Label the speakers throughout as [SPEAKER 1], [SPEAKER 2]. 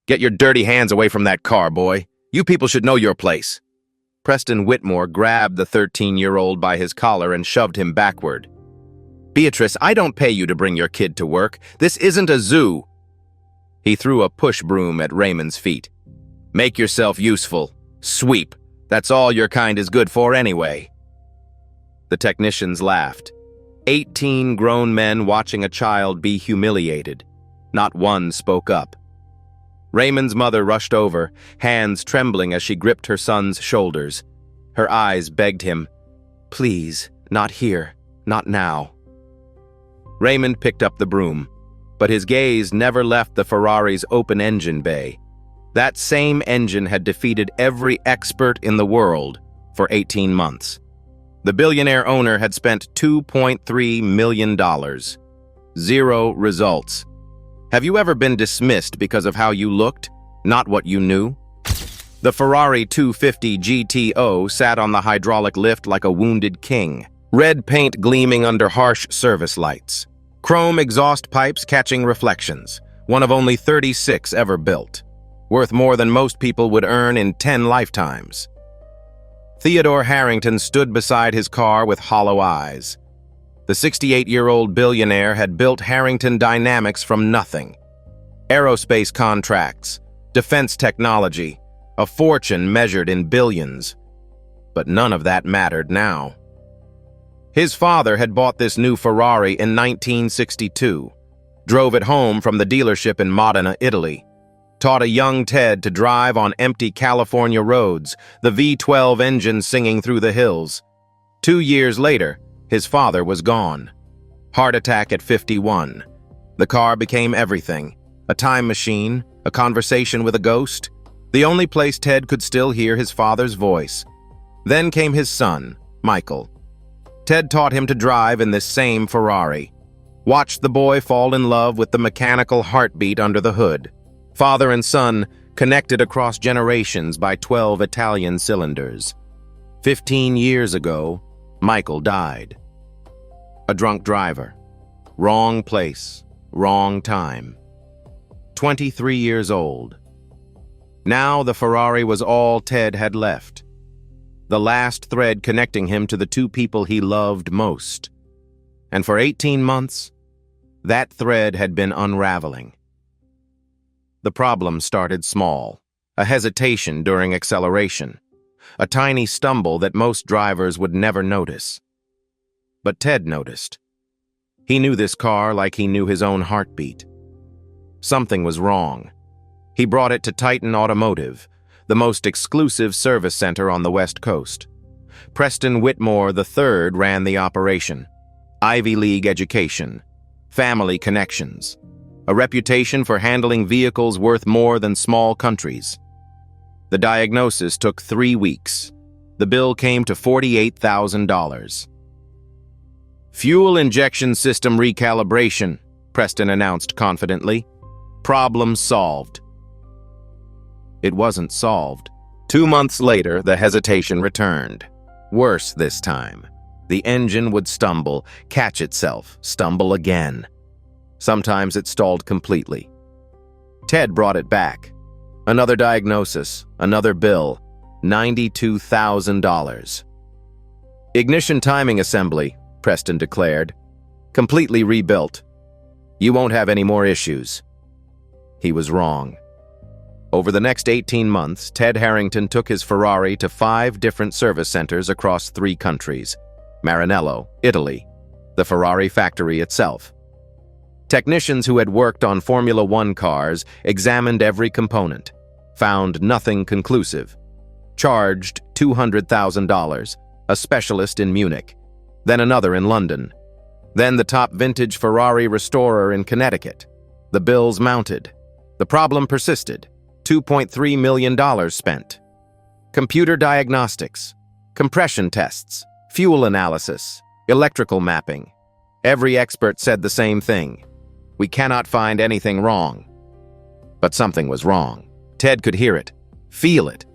[SPEAKER 1] Get your dirty hands away from that car, boy. You people should know your place. Preston Whitmore grabbed the 13-year-old by his collar and shoved him backward. Beatrice, I don't pay you to bring your kid to work. This isn't a zoo. He threw a push broom at Raymond's feet. Make yourself useful. Sweep. That's all your kind is good for anyway. The technicians laughed. 18 grown men watching a child be humiliated. Not one spoke up. Raymond's mother rushed over, hands trembling as she gripped her son's shoulders. Her eyes begged him, "Please, not here, not now." Raymond picked up the broom, but his gaze never left the Ferrari's open engine bay. That same engine had defeated every expert in the world for 18 months. The billionaire owner had spent $2.3 million. Zero results. Have you ever been dismissed because of how you looked, not what you knew? The Ferrari 250 GTO sat on the hydraulic lift like a wounded king, red paint gleaming under harsh service lights, chrome exhaust pipes catching reflections, one of only 36 ever built, worth more than most people would earn in 10 lifetimes. Theodore Harrington stood beside his car with hollow eyes. The 68-year-old billionaire had built Harrington Dynamics from nothing. Aerospace contracts, defense technology, a fortune measured in billions. But none of that mattered now. His father had bought this new Ferrari in 1962, drove it home from the dealership in Modena, Italy, taught a young Ted to drive on empty California roads, the V12 engine singing through the hills. 2 years later, his father was gone. Heart attack at 51. The car became everything. A time machine, a conversation with a ghost, the only place Ted could still hear his father's voice. Then came his son, Michael. Ted taught him to drive in this same Ferrari. Watched the boy fall in love with the mechanical heartbeat under the hood. Father and son connected across generations by 12 Italian cylinders. 15 years ago, Michael died. A drunk driver. Wrong place, wrong time. 23 years old. Now the Ferrari was all Ted had left. The last thread connecting him to the two people he loved most. And for 18 months, that thread had been unraveling. The problem started small. A hesitation during acceleration. A tiny stumble that most drivers would never notice. But Ted noticed. He knew this car like he knew his own heartbeat. Something was wrong. He brought it to Titan Automotive, the most exclusive service center on the West Coast. Preston Whitmore III ran the operation. Ivy League education, family connections, a reputation for handling vehicles worth more than small countries. The diagnosis took 3 weeks. The bill came to $48,000. Fuel injection system recalibration, Preston announced confidently. Problem solved. It wasn't solved. 2 months later, the hesitation returned. Worse this time. The engine would stumble, catch itself, stumble again. Sometimes it stalled completely. Ted brought it back. Another diagnosis, another bill, $92,000. Ignition timing assembly, Preston declared. Completely rebuilt. You won't have any more issues. He was wrong. Over the next 18 months, Ted Harrington took his Ferrari to 5 different service centers across 3 countries. Maranello, Italy, the Ferrari factory itself. Technicians who had worked on Formula One cars examined every component, found nothing conclusive. Charged $200,000, a specialist in Munich, then another in London, then the top vintage Ferrari restorer in Connecticut. The bills mounted. The problem persisted. $2.3 million spent. Computer diagnostics, compression tests, fuel analysis, electrical mapping. Every expert said the same thing. We cannot find anything wrong. But something was wrong. Ted could hear it, feel it.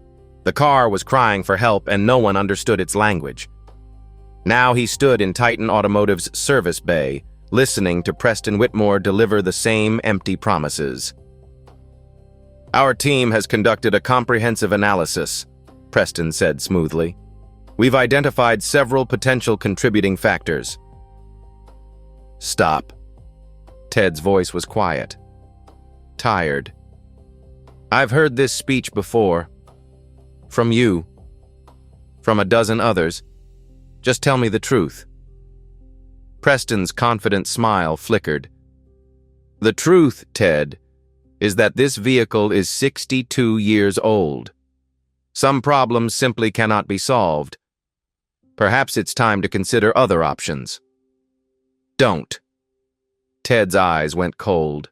[SPEAKER 1] The car was crying for help and no one understood its language. Now he stood in Titan Automotive's service bay, listening to Preston Whitmore deliver the same empty promises. Our team has conducted a comprehensive analysis, Preston said smoothly. We've identified several potential contributing factors. Stop. Ted's voice was quiet. Tired. I've heard this speech before. From you. From a dozen others. Just tell me the truth. Preston's confident smile flickered. The truth, Ted, is that this vehicle is 62 years old. Some problems simply cannot be solved. Perhaps it's time to consider other options. Don't. Ted's eyes went cold.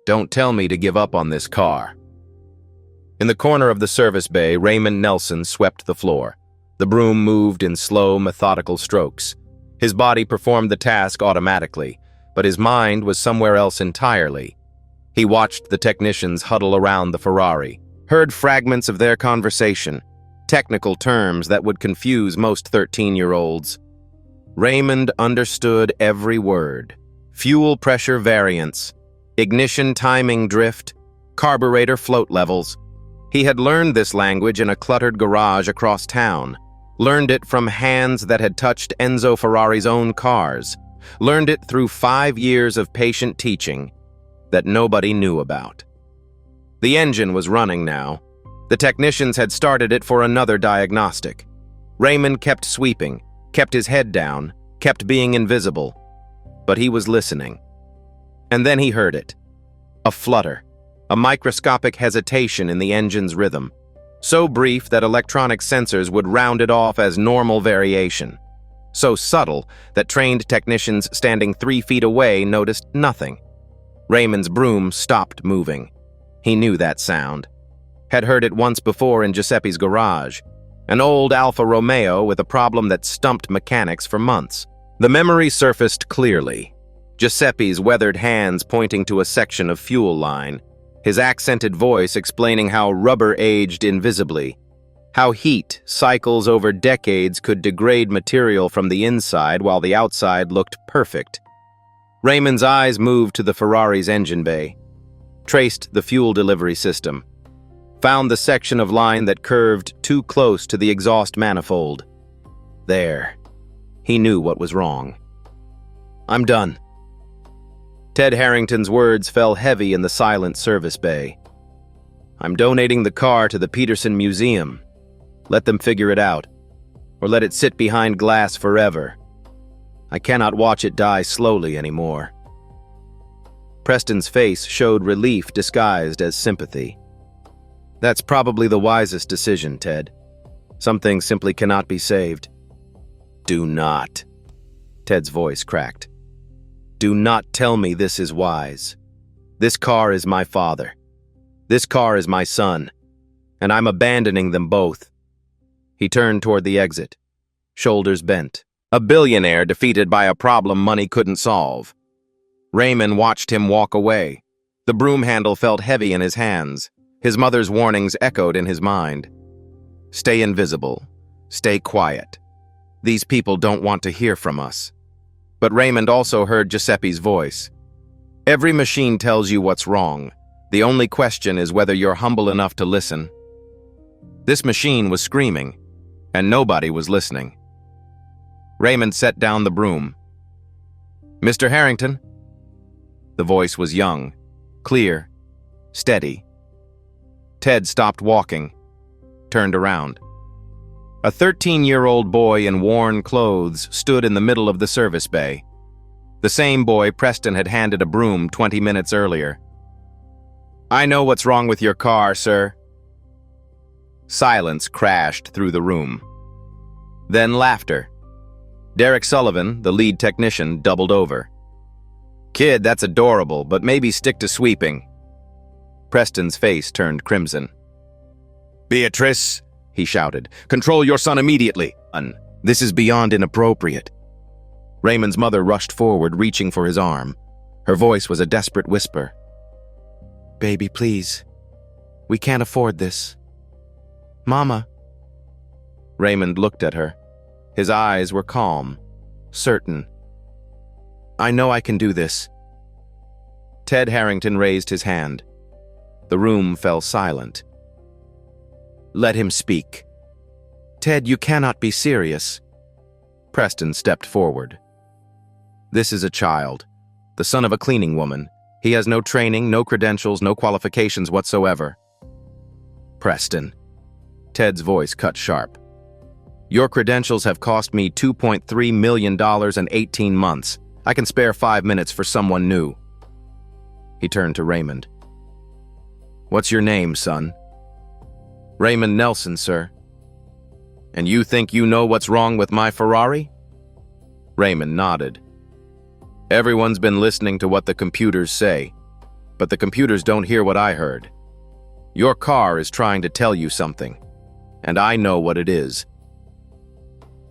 [SPEAKER 1] Don't tell me to give up on this car. In the corner of the service bay, Raymond Nelson swept the floor. The broom moved in slow, methodical strokes. His body performed the task automatically, but his mind was somewhere else entirely. He watched the technicians huddle around the Ferrari, heard fragments of their conversation, technical terms that would confuse most 13-year-olds. Raymond understood every word. Fuel pressure variance, ignition timing drift, carburetor float levels. He had learned this language in a cluttered garage across town, learned it from hands that had touched Enzo Ferrari's own cars, learned it through 5 years of patient teaching that nobody knew about. The engine was running now. The technicians had started it for another diagnostic. Raymond kept sweeping, kept his head down, kept being invisible. But he was listening. And then he heard it. A flutter, a microscopic hesitation in the engine's rhythm, so brief that electronic sensors would round it off as normal variation, so subtle that trained technicians standing 3 feet away noticed nothing. Raymond's broom stopped moving. He knew that sound. Had heard it once before in Giuseppe's garage, an old Alfa Romeo with a problem that stumped mechanics for months. The memory surfaced clearly. Giuseppe's weathered hands pointing to a section of fuel line, his accented voice explaining how rubber aged invisibly, how heat cycles over decades could degrade material from the inside while the outside looked perfect. Raymond's eyes moved to the Ferrari's engine bay, traced the fuel delivery system, found the section of line that curved too close to the exhaust manifold. There. He knew what was wrong. I'm done. Ted Harrington's words fell heavy in the silent service bay. I'm donating the car to the Peterson Museum. Let them figure it out, or let it sit behind glass forever. I cannot watch it die slowly anymore. Preston's face showed relief disguised as sympathy. That's probably the wisest decision, Ted. Some things simply cannot be saved. Do not. Ted's voice cracked. Do not tell me this is wise. This car is my father. This car is my son, and I'm abandoning them both. He turned toward the exit, shoulders bent. A billionaire defeated by a problem money couldn't solve. Raymond watched him walk away. The broom handle felt heavy in his hands. His mother's warnings echoed in his mind. Stay invisible. Stay quiet. These people don't want to hear from us. But Raymond also heard Giuseppe's voice. Every machine tells you what's wrong. The only question is whether you're humble enough to listen. This machine was screaming, and nobody was listening. Raymond set down the broom. Mr. Harrington? The voice was young, clear, steady. Ted stopped walking, turned around. A 13-year-old boy in worn clothes stood in the middle of the service bay. The same boy Preston had handed a broom 20 minutes earlier. I know what's wrong with your car, sir. Silence crashed through the room. Then laughter. Derek Sullivan, the lead technician, doubled over. Kid, that's adorable, but maybe stick to sweeping. Preston's face turned crimson. Beatrice, he shouted, control your son immediately. This is beyond inappropriate. Raymond's mother rushed forward, reaching for his arm. Her voice was a desperate whisper. Baby, please. We can't afford this. Mama. Raymond looked at her. His eyes were calm, certain. I know I can do this. Ted Harrington raised his hand. The room fell silent. "Let him speak." "Ted, you cannot be serious." Preston stepped forward. "This is a child, the son of a cleaning woman. He has no training, no credentials, no qualifications whatsoever." "Preston." Ted's voice cut sharp. "Your credentials have cost me $2.3 million in 18 months. I can spare 5 minutes for someone new." He turned to Raymond. "What's your name, son?" "Raymond Nelson, sir." "And you think you know what's wrong with my Ferrari?" Raymond nodded. "Everyone's been listening to what the computers say, but the computers don't hear what I heard. Your car is trying to tell you something, and I know what it is."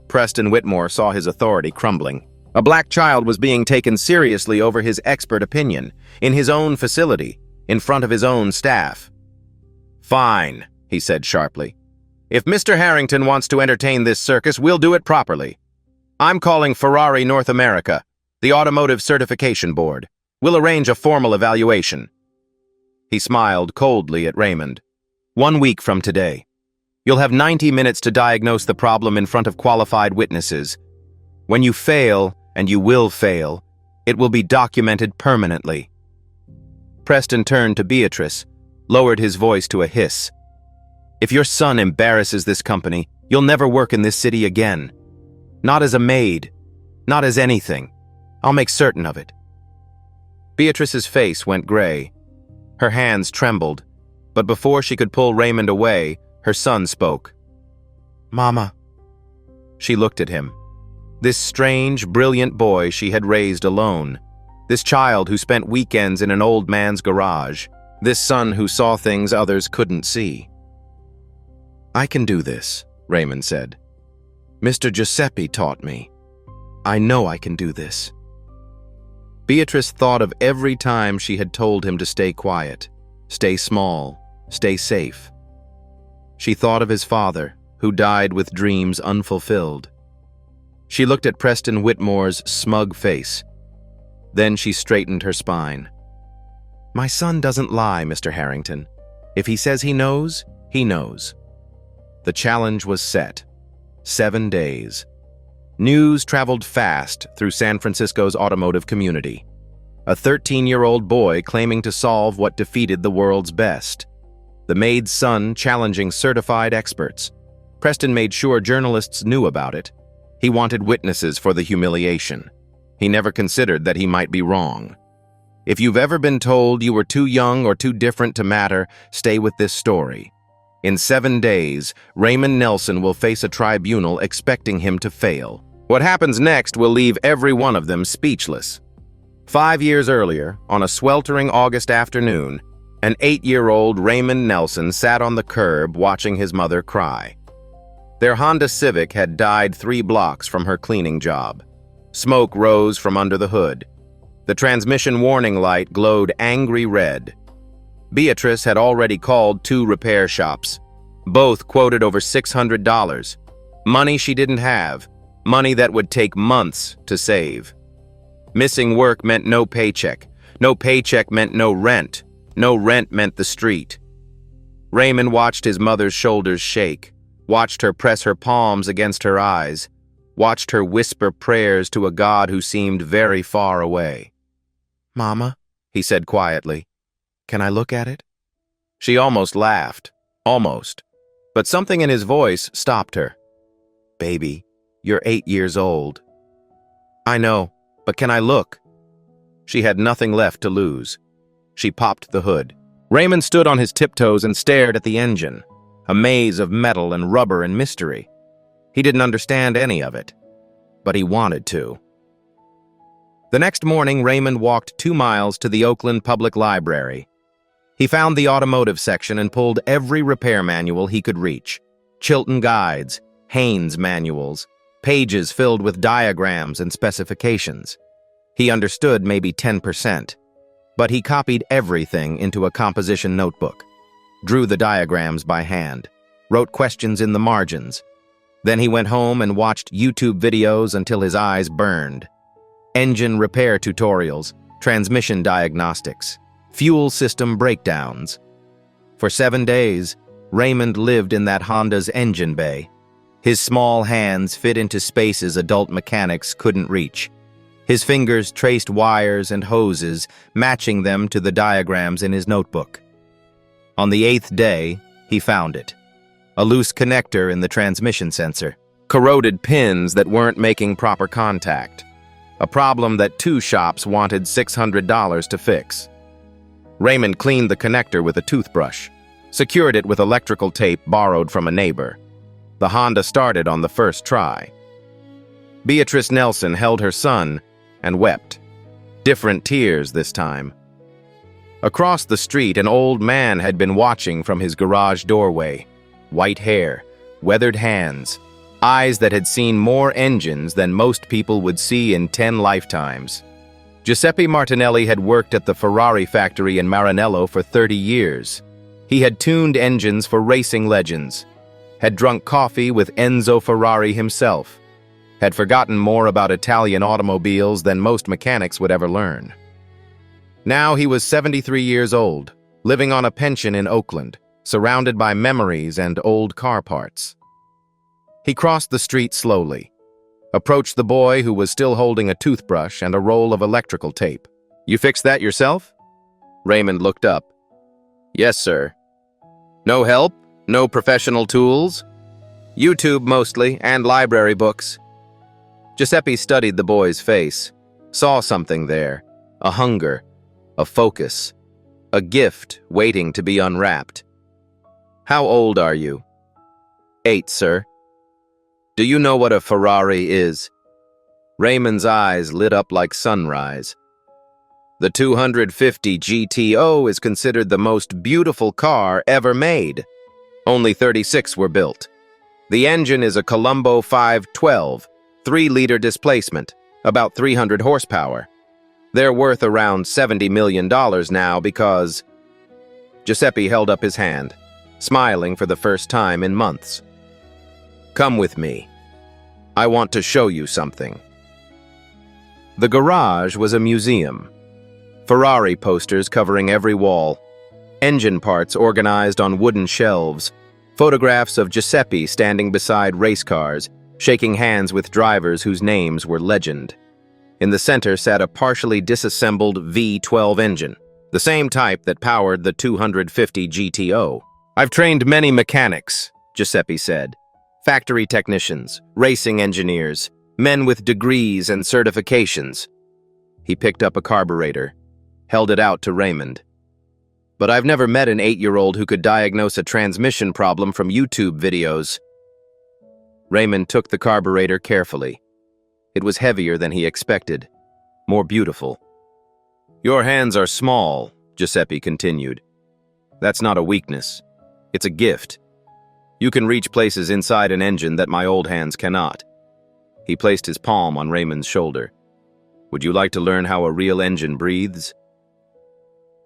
[SPEAKER 1] Preston Whitmore saw his authority crumbling. A black child was being taken seriously over his expert opinion, in his own facility, in front of his own staff. "Fine," he said sharply. "If Mr. Harrington wants to entertain this circus, we'll do it properly. I'm calling Ferrari North America, the Automotive Certification Board. We'll arrange a formal evaluation." He smiled coldly at Raymond. "1 week from today. You'll have 90 minutes to diagnose the problem in front of qualified witnesses. When you fail, and you will fail, it will be documented permanently." Preston turned to Beatrice, lowered his voice to a hiss. "If your son embarrasses this company, you'll never work in this city again. Not as a maid, not as anything. I'll make certain of it." Beatrice's face went gray. Her hands trembled, but before she could pull Raymond away, her son spoke. "Mama." She looked at him. This strange, brilliant boy she had raised alone. This child who spent weekends in an old man's garage. This son who saw things others couldn't see. "I can do this," Raymond said. "Mr. Giuseppe taught me. I know I can do this." Beatrice thought of every time she had told him to stay quiet, stay small, stay safe. She thought of his father, who died with dreams unfulfilled. She looked at Preston Whitmore's smug face. Then she straightened her spine. "My son doesn't lie, Mr. Harrington. If he says he knows, he knows." The challenge was set. 7 days. News traveled fast through San Francisco's automotive community. A 13-year-old boy claiming to solve what defeated the world's best. The Maid's son challenging certified experts. Preston made sure journalists knew about it. He wanted witnesses for the humiliation. He never considered that he might be wrong. If you've ever been told you were too young or too different to matter, stay with this story. In 7 days, Raymond Nelson will face a tribunal expecting him to fail. What happens next will leave every one of them speechless. 5 years earlier, on a sweltering August afternoon, an 8-year-old Raymond Nelson sat on the curb watching his mother cry. Their Honda Civic had died 3 blocks from her cleaning job. Smoke rose from under the hood. The transmission warning light glowed angry red. Beatrice had already called 2 repair shops. Both quoted over $600. Money she didn't have. Money that would take months to save. Missing work meant no paycheck. No paycheck meant no rent. No rent meant the street. Raymond watched his mother's shoulders shake, watched her press her palms against her eyes, watched her whisper prayers to a God who seemed very far away. "Mama," he said quietly, "can I look at it?" She almost laughed, almost, but something in his voice stopped her. "Baby, you're 8 years old." "I know, but can I look?" She had nothing left to lose. She popped the hood. Raymond stood on his tiptoes and stared at the engine, a maze of metal and rubber and mystery. He didn't understand any of it, but he wanted to. The next morning, Raymond walked 2 miles to the Oakland Public Library. He found the automotive section and pulled every repair manual he could reach. Chilton guides, Haynes manuals, pages filled with diagrams and specifications. He understood maybe 10%, but he copied everything into a composition notebook, drew the diagrams by hand, wrote questions in the margins. Then he went home and watched YouTube videos until his eyes burned. Engine repair tutorials, transmission diagnostics, fuel system breakdowns. For 7 days, Raymond lived in that Honda's engine bay. His small hands fit into spaces adult mechanics couldn't reach. His fingers traced wires and hoses, matching them to the diagrams in his notebook. On the 8th day, he found it. A loose connector in the transmission sensor. Corroded pins that weren't making proper contact. A problem that 2 shops wanted $600 to fix. Raymond cleaned the connector with a toothbrush, secured it with electrical tape borrowed from a neighbor. The Honda started on the first try. Beatrice Nelson held her son and wept. Different tears this time. Across the street, an old man had been watching from his garage doorway. White hair, weathered hands, eyes that had seen more engines than most people would see in 10 lifetimes. Giuseppe Martinelli had worked at the Ferrari factory in Maranello for 30 years. He had tuned engines for racing legends, had drunk coffee with Enzo Ferrari himself, had forgotten more about Italian automobiles than most mechanics would ever learn. Now he was 73 years old, living on a pension in Oakland, surrounded by memories and old car parts. He crossed the street slowly, approached the boy who was still holding a toothbrush and a roll of electrical tape. "You fixed that yourself?" Raymond looked up. "Yes, sir." "No help? No professional tools?" "YouTube mostly, and library books." Giuseppe studied the boy's face, saw something there, a hunger, a focus, a gift waiting to be unwrapped. "How old are you?" "8, sir." "Do you know what a Ferrari is?" Raymond's eyes lit up like sunrise. "The 250 GTO is considered the most beautiful car ever made. Only 36 were built. The engine is a Colombo 512, 3-liter displacement, about 300 horsepower. They're worth around $70 million now because..." Giuseppe held up his hand, smiling for the first time in months. "Come with me. I want to show you something." The garage was a museum. Ferrari posters covering every wall, engine parts organized on wooden shelves, photographs of Giuseppe standing beside race cars, shaking hands with drivers whose names were legend. In the center sat a partially disassembled V12 engine, the same type that powered the 250 GTO. "I've trained many mechanics," Giuseppe said. "Factory technicians, racing engineers, men with degrees and certifications." He picked up a carburetor, held it out to Raymond. "But I've never met an 8-year-old who could diagnose a transmission problem from YouTube videos." Raymond took the carburetor carefully. It was heavier than he expected, more beautiful. "Your hands are small," Giuseppe continued. "That's not a weakness. It's a gift. You can reach places inside an engine that my old hands cannot." He placed his palm on Raymond's shoulder. "Would you like to learn how a real engine breathes?"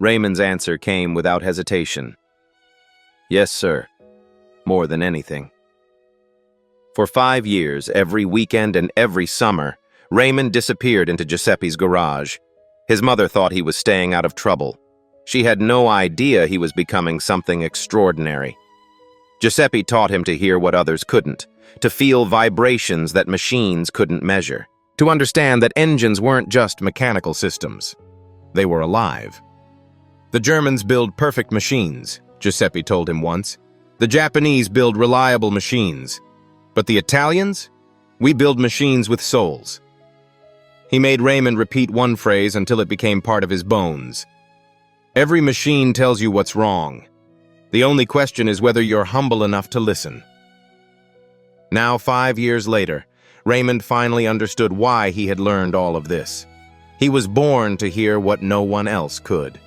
[SPEAKER 1] Raymond's answer came without hesitation. "Yes, sir. More than anything." For 5 years, every weekend and every summer, Raymond disappeared into Giuseppe's garage. His mother thought he was staying out of trouble. She had no idea he was becoming something extraordinary. Giuseppe taught him to hear what others couldn't, to feel vibrations that machines couldn't measure, to understand that engines weren't just mechanical systems. They were alive. "The Germans build perfect machines," Giuseppe told him once. "The Japanese build reliable machines. But the Italians? We build machines with souls." He made Raymond repeat one phrase until it became part of his bones. "Every machine tells you what's wrong. The only question is whether you're humble enough to listen." Now, 5 years later, Raymond finally understood why he had learned all of this. He was born to hear what no one else could.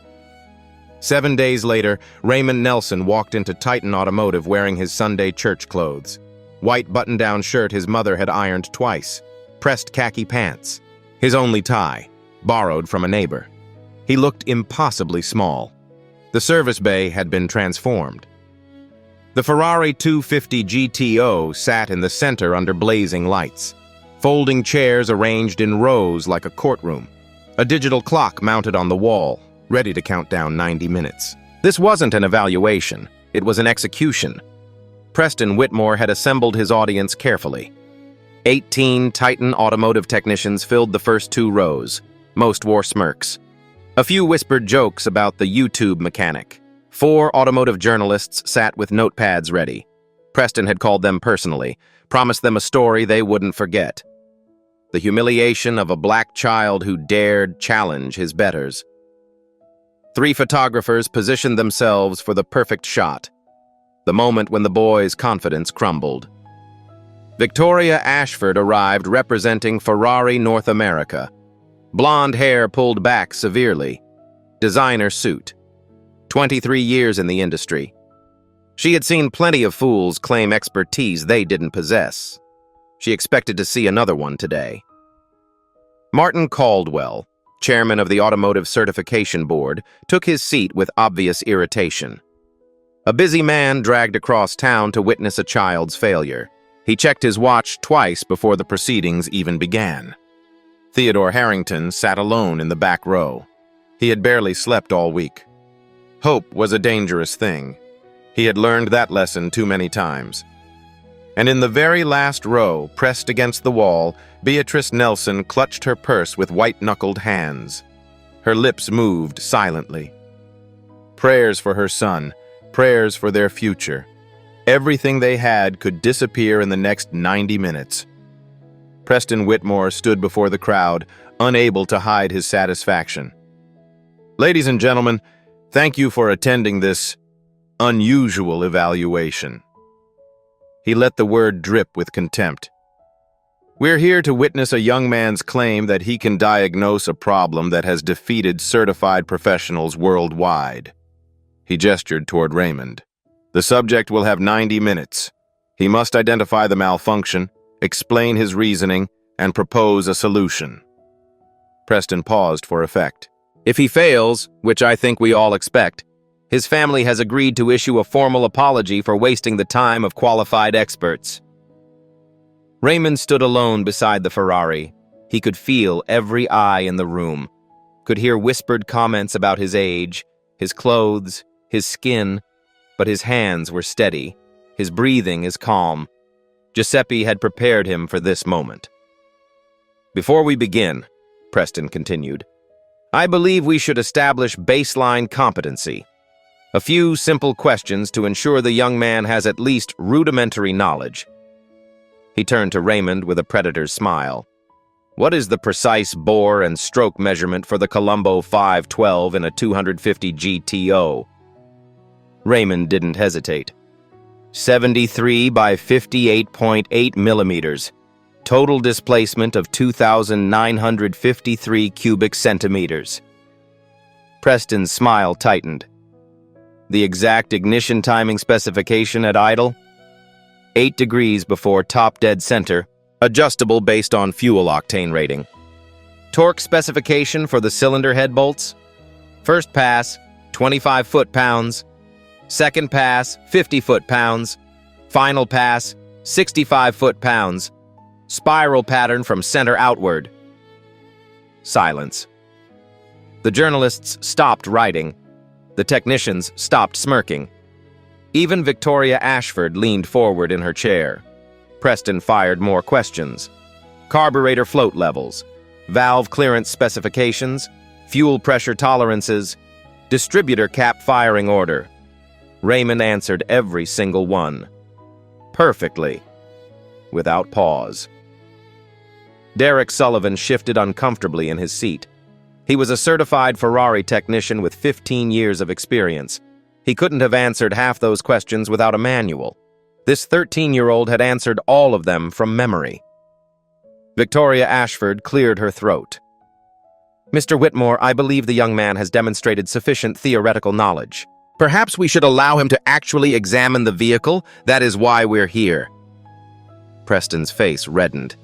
[SPEAKER 1] 7 days later, Raymond Nelson walked into Titan Automotive wearing his Sunday church clothes. White button-down shirt his mother had ironed twice, pressed khaki pants, his only tie, borrowed from a neighbor. He looked impossibly small. The service bay had been transformed. The Ferrari 250 GTO sat in the center under blazing lights, folding chairs arranged in rows like a courtroom, a digital clock mounted on the wall, ready to count down 90 minutes. This wasn't an evaluation, it was an execution. Preston Whitmore had assembled his audience carefully. 18 Titan automotive technicians filled the first 2 rows. Most wore smirks. A few whispered jokes about the YouTube mechanic. 4 automotive journalists sat with notepads ready. Preston had called them personally, promised them a story they wouldn't forget. The humiliation of a black child who dared challenge his betters. 3 photographers positioned themselves for the perfect shot, the moment when the boy's confidence crumbled. Victoria Ashford arrived representing Ferrari North America. Blonde hair pulled back severely. Designer suit. 23 years in the industry. She had seen plenty of fools claim expertise they didn't possess. She expected to see another one today. Martin Caldwell, chairman of the Automotive Certification Board, took his seat with obvious irritation. A busy man dragged across town to witness a child's failure. He checked his watch twice before the proceedings even began. Theodore Harrington sat alone in the back row. He had barely slept all week. Hope was a dangerous thing. He had learned that lesson too many times. And in the very last row, pressed against the wall, Beatrice Nelson clutched her purse with white-knuckled hands. Her lips moved silently. Prayers for her son, prayers for their future. Everything they had could disappear in the next 90 minutes. Preston Whitmore stood before the crowd, unable to hide his satisfaction. Ladies and gentlemen, thank you for attending this unusual evaluation. He let the word drip with contempt. We're here to witness a young man's claim that he can diagnose a problem that has defeated certified professionals worldwide. He gestured toward Raymond. The subject will have 90 minutes. He must identify the malfunction, explain his reasoning, and propose a solution. Preston paused for effect. If he fails, which I think we all expect, his family has agreed to issue a formal apology for wasting the time of qualified experts. Raymond stood alone beside the Ferrari. He could feel every eye in the room, could hear whispered comments about his age, his clothes, his skin, but his hands were steady, his breathing is calm. Giuseppe had prepared him for this moment. Before we begin, Preston continued, I believe we should establish baseline competency. A few simple questions to ensure the young man has at least rudimentary knowledge. He turned to Raymond with a predator's smile. What is the precise bore and stroke measurement for the Colombo 512 in a 250 GTO? Raymond didn't hesitate. 73 by 58.8 millimeters. Total displacement of 2,953 cubic centimeters. Preston's smile tightened. The exact ignition timing specification at idle? 8 degrees before top dead center, adjustable based on fuel octane rating. Torque specification for the cylinder head bolts? First pass, 25 foot-pounds. Second pass, 50 foot-pounds. Final pass, 65 foot-pounds. Spiral pattern from center outward. Silence. The journalists stopped writing. The technicians stopped smirking. Even Victoria Ashford leaned forward in her chair. Preston fired more questions. Carburetor float levels, valve clearance specifications, fuel pressure tolerances, distributor cap firing order. Raymond answered every single one. Perfectly. Without pause. Derek Sullivan shifted uncomfortably in his seat. He was a certified Ferrari technician with 15 years of experience. He couldn't have answered half those questions without a manual. This 13-year-old had answered all of them from memory. Victoria Ashford cleared her throat. Mr. Whitmore, I believe the young man has demonstrated sufficient theoretical knowledge. Perhaps we should allow him to actually examine the vehicle. That is why we're here. Preston's face reddened.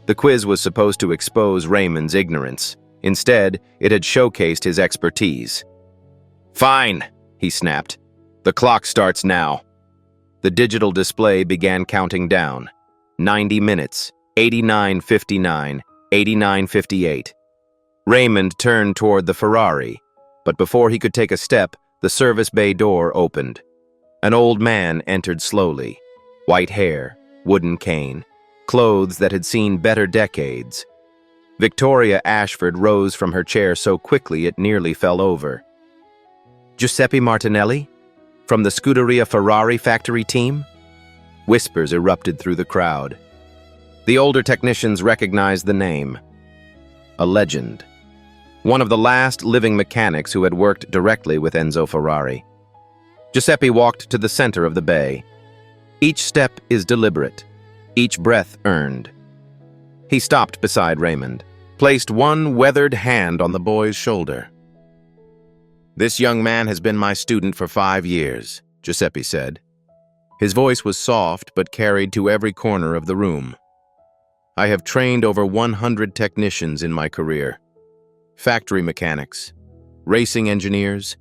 [SPEAKER 1] The quiz was supposed to expose Raymond's ignorance. Instead, it had showcased his expertise. Fine, he snapped. The clock starts now. The digital display began counting down. 90 minutes, 89:59, 89:58. Raymond turned toward the Ferrari, but before he could take a step, The service bay door opened. An old man entered slowly. White hair, wooden cane, clothes that had seen better decades. Victoria Ashford rose from her chair so quickly it nearly fell over. Giuseppe Martinelli? From the Scuderia Ferrari factory team? Whispers erupted through the crowd. The older technicians recognized the name. A legend. One of the last living mechanics who had worked directly with Enzo Ferrari. Giuseppe walked to the center of the bay. Each step is deliberate, each breath earned. He stopped beside Raymond, placed one weathered hand on the boy's shoulder. "This young man has been my student for 5 years," Giuseppe said. His voice was soft but carried to every corner of the room. "I have trained over 100 technicians in my career. Factory mechanics, racing engineers,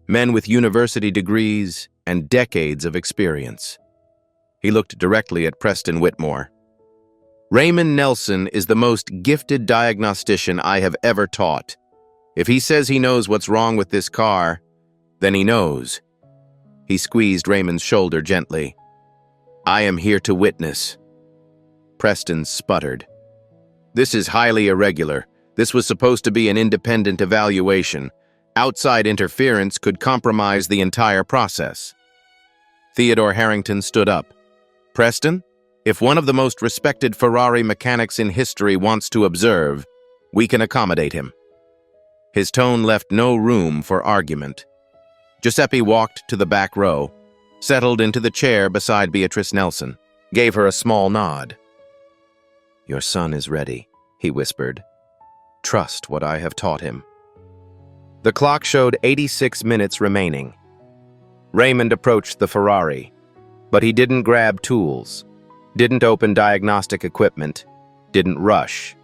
[SPEAKER 1] men with university degrees and decades of experience." He looked directly at Preston Whitmore. "Raymond Nelson is the most gifted diagnostician I have ever taught. If he says he knows what's wrong with this car, then he knows." He squeezed Raymond's shoulder gently. "I am here to witness." Preston sputtered. "This is highly irregular. This was supposed to be an independent evaluation. Outside interference could compromise the entire process." Theodore Harrington stood up. "Preston, if one of the most respected Ferrari mechanics in history wants to observe, we can accommodate him." His tone left no room for argument. Giuseppe walked to the back row, settled into the chair beside Beatrice Nelson, gave her a small nod. "Your son is ready," he whispered. "Trust what I have taught him." The clock showed 86 minutes remaining. Raymond approached the Ferrari, but he didn't grab tools, didn't open diagnostic equipment, didn't rush.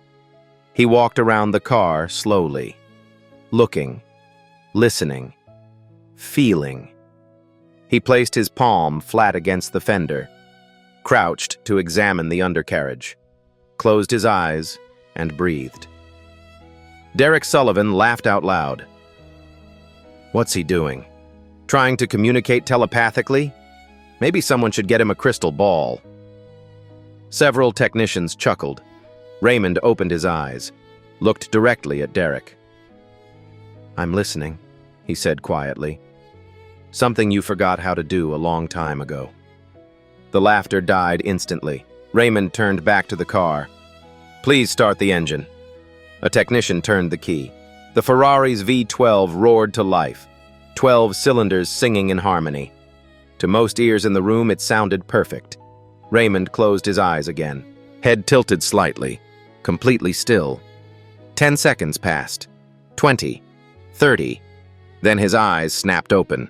[SPEAKER 1] He walked around the car slowly, looking, listening, feeling. He placed his palm flat against the fender, crouched to examine the undercarriage, closed his eyes, and breathed. Derek Sullivan laughed out loud. "What's he doing? Trying to communicate telepathically? Maybe someone should get him a crystal ball." Several technicians chuckled. Raymond opened his eyes, looked directly at Derek. "I'm listening," he said quietly. "Something you forgot how to do a long time ago." The laughter died instantly. Raymond turned back to the car. "Please start the engine." A technician turned the key. The Ferrari's V12 roared to life, 12 cylinders singing in harmony. To most ears in the room, it sounded perfect. Raymond closed his eyes again, head tilted slightly, completely still. 10 seconds passed, 20, 30. Then his eyes snapped open.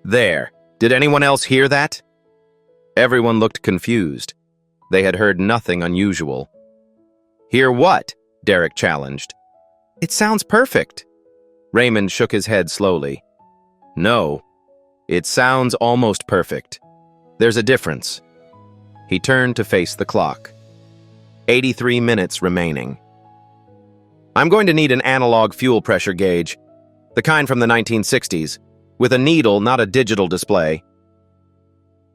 [SPEAKER 1] "There! Did anyone else hear that?" Everyone looked confused. They had heard nothing unusual. "Hear what?" Derek challenged. "It sounds perfect." Raymond shook his head slowly. "No, it sounds almost perfect. There's a difference." He turned to face the clock. 83 minutes remaining. "I'm going to need an analog fuel pressure gauge, the kind from the 1960s, with a needle, not a digital display."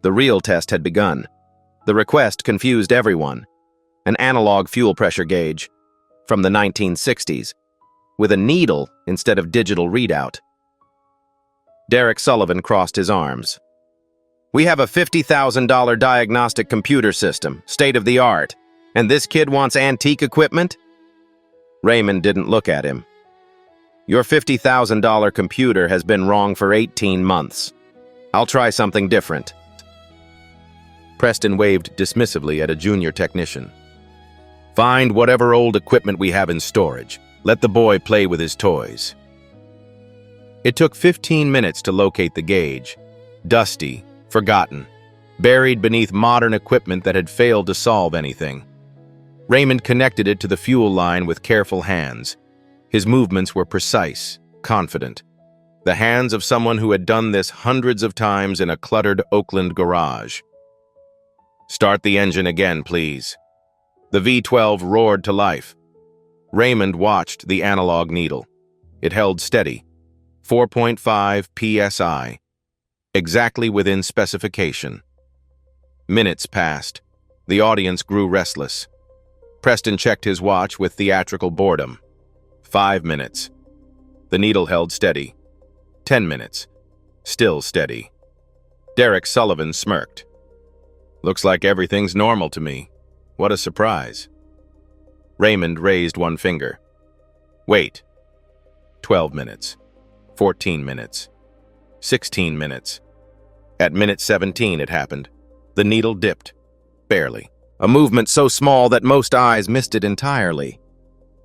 [SPEAKER 1] The real test had begun. The request confused everyone. An analog fuel pressure gauge from the 1960s, with a needle instead of digital readout. Derek Sullivan crossed his arms. "We have a $50,000 diagnostic computer system, state-of-the-art, and this kid wants antique equipment?" Raymond didn't look at him. "Your $50,000 computer has been wrong for 18 months. I'll try something different." Preston waved dismissively at a junior technician. "Find whatever old equipment we have in storage. Let the boy play with his toys." It took 15 minutes to locate the gauge. Dusty, forgotten, buried beneath modern equipment that had failed to solve anything. Raymond connected it to the fuel line with careful hands. His movements were precise, confident. The hands of someone who had done this hundreds of times in a cluttered Oakland garage. "Start the engine again, please." The V12 roared to life. Raymond watched the analog needle. It held steady. 4.5 psi. Exactly within specification. Minutes passed. The audience grew restless. Preston checked his watch with theatrical boredom. 5 minutes. The needle held steady. 10 minutes. Still steady. Derek Sullivan smirked. Looks like everything's normal to me. What a surprise. Raymond raised one finger. Wait. 12 minutes. 14 minutes. 16 minutes. At minute 17 it happened. The needle dipped. Barely. A movement so small that most eyes missed it entirely.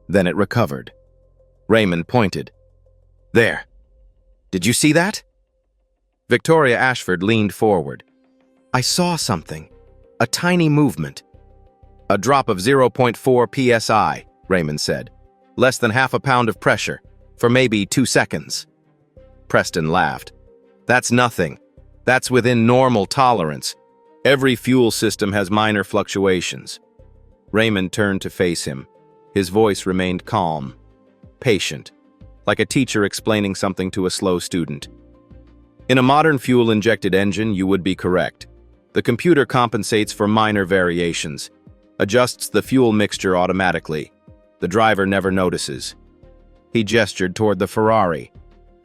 [SPEAKER 1] Then it recovered. Raymond pointed. There. Did you see that? Victoria Ashford leaned forward. I saw something. A tiny movement. A drop of 0.4 psi, Raymond said. Less than half a pound of pressure, for maybe 2 seconds. Preston laughed. That's nothing. That's within normal tolerance. Every fuel system has minor fluctuations. Raymond turned to face him. His voice remained calm, patient, like a teacher explaining something to a slow student. In a modern fuel-injected engine, you would be correct. The computer compensates for minor variations, adjusts the fuel mixture automatically. The driver never notices. He gestured toward the Ferrari.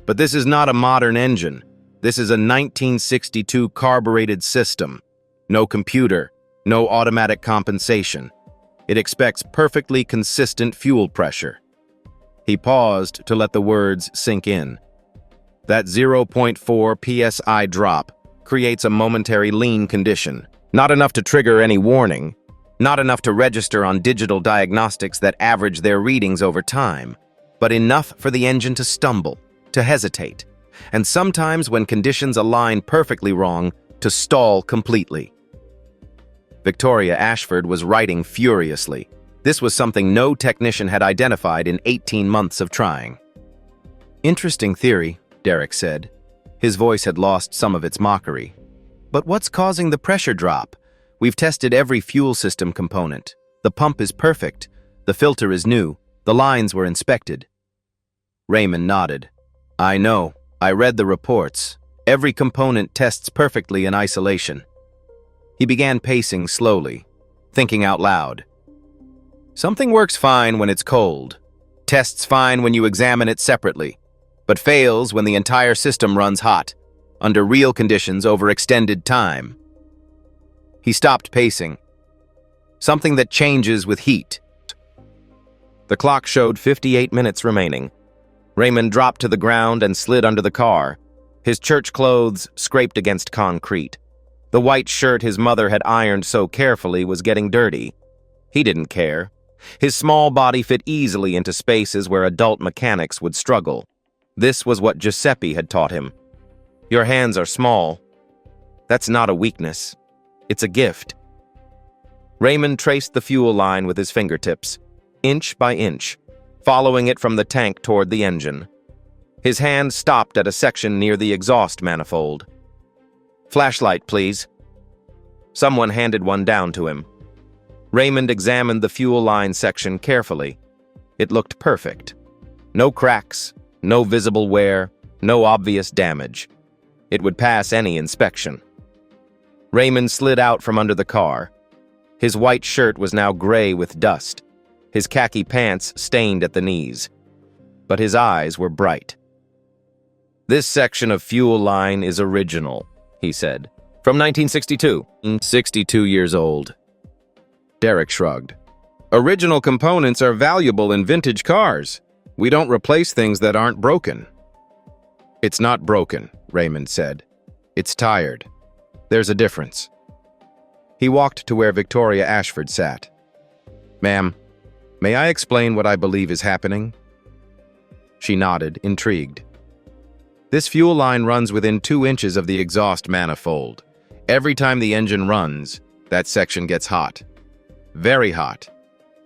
[SPEAKER 1] But this is not a modern engine. This is a 1962 carbureted system. No computer, no automatic compensation. It expects perfectly consistent fuel pressure. He paused to let the words sink in. That 0.4 psi drop creates a momentary lean condition. Not enough to trigger any warning. Not enough to register on digital diagnostics that average their readings over time. But enough for the engine to stumble, to hesitate. And sometimes, when conditions align perfectly wrong, to stall completely. Victoria Ashford was writing furiously. This was something no technician had identified in 18 months of trying. Interesting theory, Derek said. His voice had lost some of its mockery. But what's causing the pressure drop? We've tested every fuel system component. The pump is perfect. The filter is new. The lines were inspected. Raymond nodded. I know. I read the reports. Every component tests perfectly in isolation. He began pacing slowly, thinking out loud. Something works fine when it's cold, tests fine when you examine it separately, but fails when the entire system runs hot, under real conditions over extended time. He stopped pacing. Something that changes with heat. The clock showed 58 minutes remaining. Raymond dropped to the ground and slid under the car. His church clothes scraped against concrete. The white shirt his mother had ironed so carefully was getting dirty. He didn't care. His small body fit easily into spaces where adult mechanics would struggle. This was what Giuseppe had taught him. Your hands are small. That's not a weakness. It's a gift. Raymond traced the fuel line with his fingertips, inch by inch, following it from the tank toward the engine. His hand stopped at a section near the exhaust manifold. Flashlight, please. Someone handed one down to him. Raymond examined the fuel line section carefully. It looked perfect. No cracks, no visible wear, no obvious damage. It would pass any inspection. Raymond slid out from under the car. His white shirt was now gray with dust, his khaki pants stained at the knees. But his eyes were bright. This section of fuel line is original, he said. From 1962. 62 years old. Derek shrugged. Original components are valuable in vintage cars. We don't replace things that aren't broken. It's not broken, Raymond said. It's tired. There's a difference. He walked to where Victoria Ashford sat. Ma'am, may I explain what I believe is happening? She nodded, intrigued. This fuel line runs within 2 inches of the exhaust manifold. Every time the engine runs, that section gets hot. Very hot.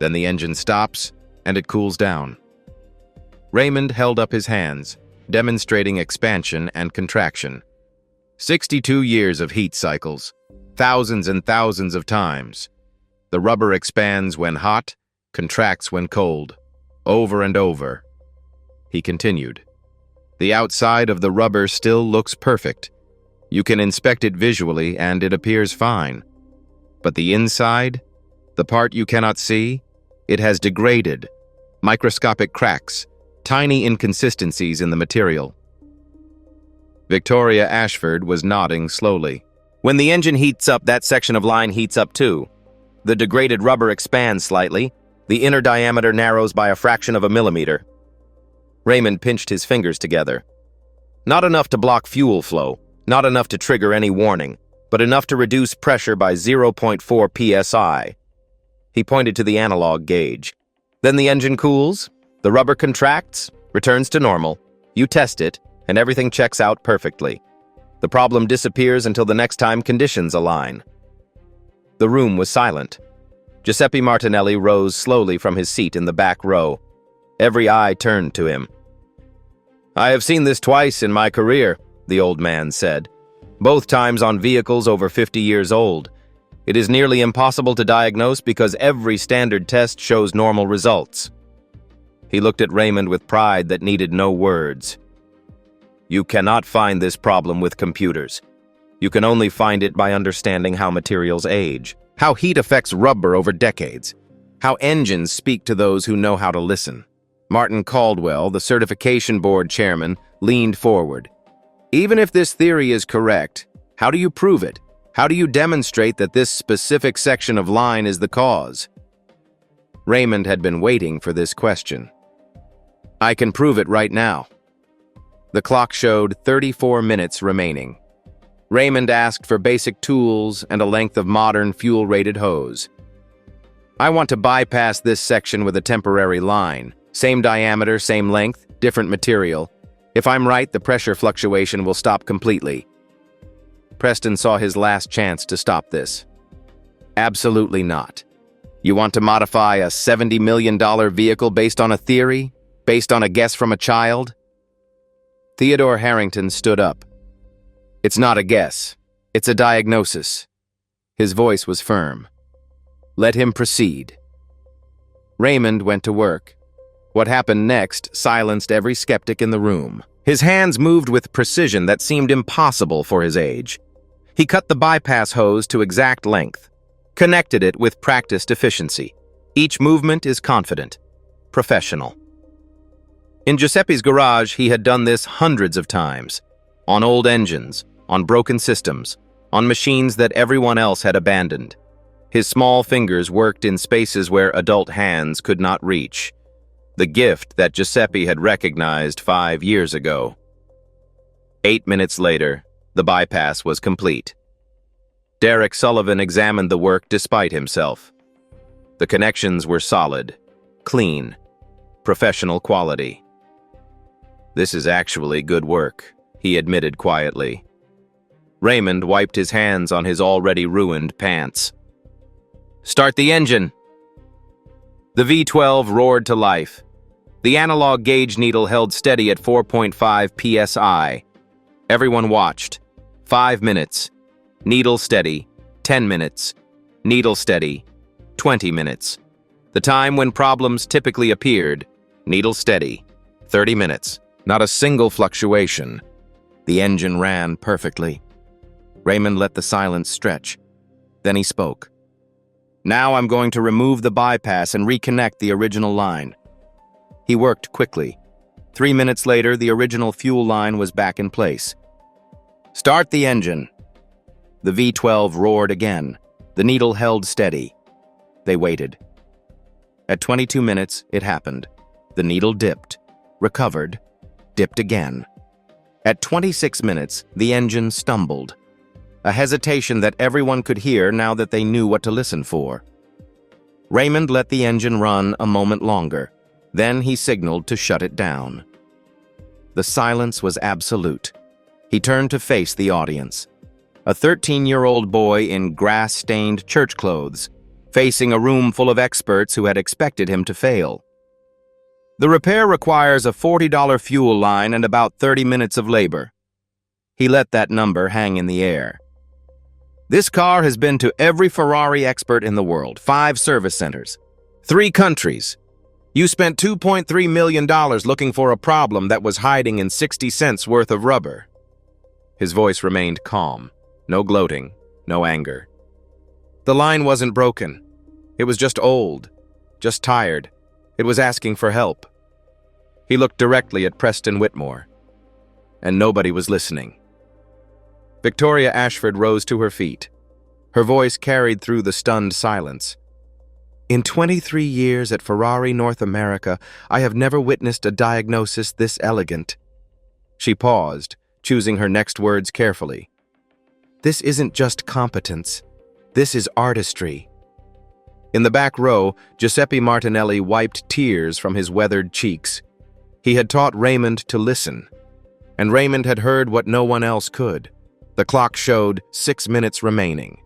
[SPEAKER 1] Then the engine stops, and it cools down. Raymond held up his hands, demonstrating expansion and contraction. 62 years of heat cycles, thousands and thousands of times. The rubber expands when hot, contracts when cold, over and over. He continued. The outside of the rubber still looks perfect. You can inspect it visually and it appears fine. But the inside, the part you cannot see, it has degraded, microscopic cracks, tiny inconsistencies in the material. Victoria Ashford was nodding slowly. When the engine heats up, that section of line heats up too. The degraded rubber expands slightly. The inner diameter narrows by a fraction of a millimeter. Raymond pinched his fingers together. Not enough to block fuel flow, not enough to trigger any warning, but enough to reduce pressure by 0.4 psi. He pointed to the analog gauge. Then the engine cools, the rubber contracts, returns to normal. You test it, and everything checks out perfectly. The problem disappears until the next time conditions align. The room was silent. Giuseppe Martinelli rose slowly from his seat in the back row. Every eye turned to him. "I have seen this twice in my career," the old man said. "Both times on vehicles over 50 years old. It is nearly impossible to diagnose because every standard test shows normal results." He looked at Raymond with pride that needed no words. "You cannot find this problem with computers. You can only find it by understanding how materials age, how heat affects rubber over decades, how engines speak to those who know how to listen." Martin Caldwell, the certification board chairman, leaned forward. "Even if this theory is correct, how do you prove it? How do you demonstrate that this specific section of line is the cause?" Raymond had been waiting for this question. "I can prove it right now." The clock showed 34 minutes remaining. Raymond asked for basic tools and a length of modern fuel-rated hose. "I want to bypass this section with a temporary line. Same diameter, same length, different material. If I'm right, the pressure fluctuation will stop completely." Preston saw his last chance to stop this. "Absolutely not. You want to modify a $70 million vehicle based on a theory? Based on a guess from a child?" Theodore Harrington stood up. "It's not a guess. It's a diagnosis." His voice was firm. "Let him proceed." Raymond went to work. What happened next silenced every skeptic in the room. His hands moved with precision that seemed impossible for his age. He cut the bypass hose to exact length, connected it with practiced efficiency. Each movement is confident, professional. In Giuseppe's garage, he had done this hundreds of times. On old engines, on broken systems, on machines that everyone else had abandoned. His small fingers worked in spaces where adult hands could not reach. The gift that Giuseppe had recognized 5 years ago. 8 minutes later, the bypass was complete. Derek Sullivan examined the work despite himself. The connections were solid, clean, professional quality. "This is actually good work," he admitted quietly. Raymond wiped his hands on his already ruined pants. "Start the engine." The V12 roared to life. The analog gauge needle held steady at 4.5 psi. Everyone watched. 5 minutes. Needle steady. 10 minutes. Needle steady. 20 minutes. The time when problems typically appeared. Needle steady. 30 minutes. Not a single fluctuation. The engine ran perfectly. Raymond let the silence stretch. Then he spoke. "Now I'm going to remove the bypass and reconnect the original line." He worked quickly. 3 minutes later, the original fuel line was back in place. "Start the engine." The V12 roared again. The needle held steady. They waited. At 22 minutes, it happened. The needle dipped, recovered, dipped again. At 26 minutes, the engine stumbled. A hesitation that everyone could hear now that they knew what to listen for. Raymond let the engine run a moment longer. Then he signaled to shut it down. The silence was absolute. He turned to face the audience. A 13-year-old boy in grass-stained church clothes, facing a room full of experts who had expected him to fail. "The repair requires a $40 fuel line and about 30 minutes of labor." He let that number hang in the air. "This car has been to every Ferrari expert in the world, 5 service centers, 3 countries. You spent $2.3 million looking for a problem that was hiding in 60 cents worth of rubber. His voice remained calm. No gloating, no anger. The line wasn't broken. It was just old, just tired. It was asking for help. He looked directly at Preston Whitmore, and nobody was listening. Victoria Ashford rose to her feet. Her voice carried through the stunned silence. In 23 years at Ferrari North America, I have never witnessed a diagnosis this elegant. She paused, choosing her next words carefully. This isn't just competence. This is artistry. In the back row, Giuseppe Martinelli wiped tears from his weathered cheeks. He had taught Raymond to listen, and Raymond had heard what no one else could. The clock showed 6 minutes remaining.